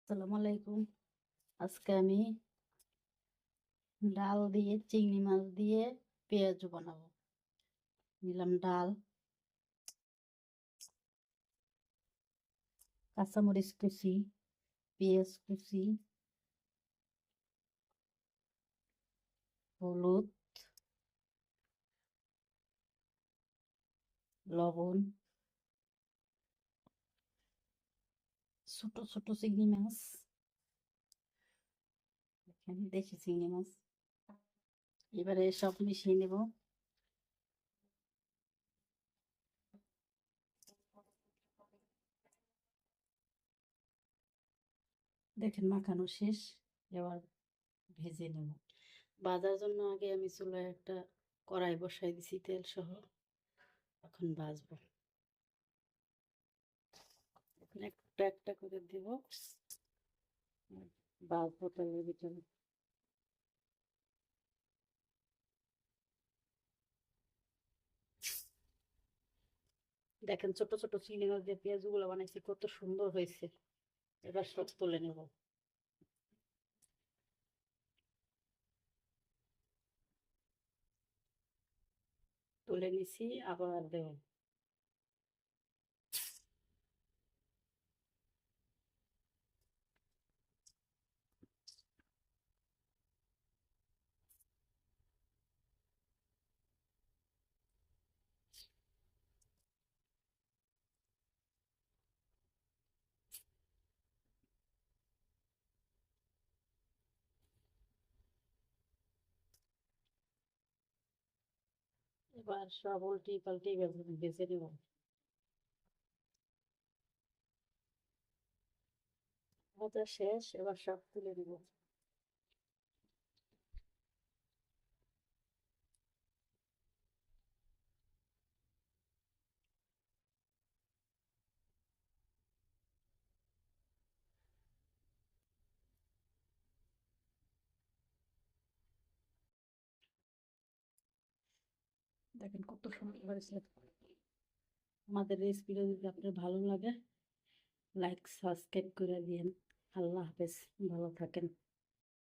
আসসালামু আলাইকুম। আজকে আমি ডাল দিয়ে চিংড়ি মাছ দিয়ে পেঁয়াজু বানাবো। নিলাম ডাল, কাঁচামরিচ কুচি, পেঁয়াজ কুচি, হলুদ, লবণ, ছোট ছোট চিংড়ি মাছ, এখানে দেশি চিংড়ি মাছ। এবারে সব মিশিয়ে নেব। দেখেন মাখানো শেষ। এবার ভেজে নেব। ভাজার জন্য আগে আমি চুলায় একটা কড়াই বসাই দিছি তেল সহ। এখন ভাজবো। এখন একটা একটা করে দেব। ভাজবো তেলের ভিতরে। দেখেন ছোট ছোট চিংড়ি মাছ দিয়ে পেঁয়াজগুলো বানাইছি, কত সুন্দর হয়েছে। এবার সব তুলে নেব। তুলে নিছি, আবার দেব। এবার সব উল্টি পাল্টি ভেজে নেব। ভাজা শেষ, এবার সব তুলে নেব। দেখেন কত সুন্দর হয়েছে। আমাদের রেসিপিটা যদি আপনার ভালো লাগে, লাইক সাবস্ক্রাইব করে দিন। আল্লাহ হাফেজ, ভালো থাকেন।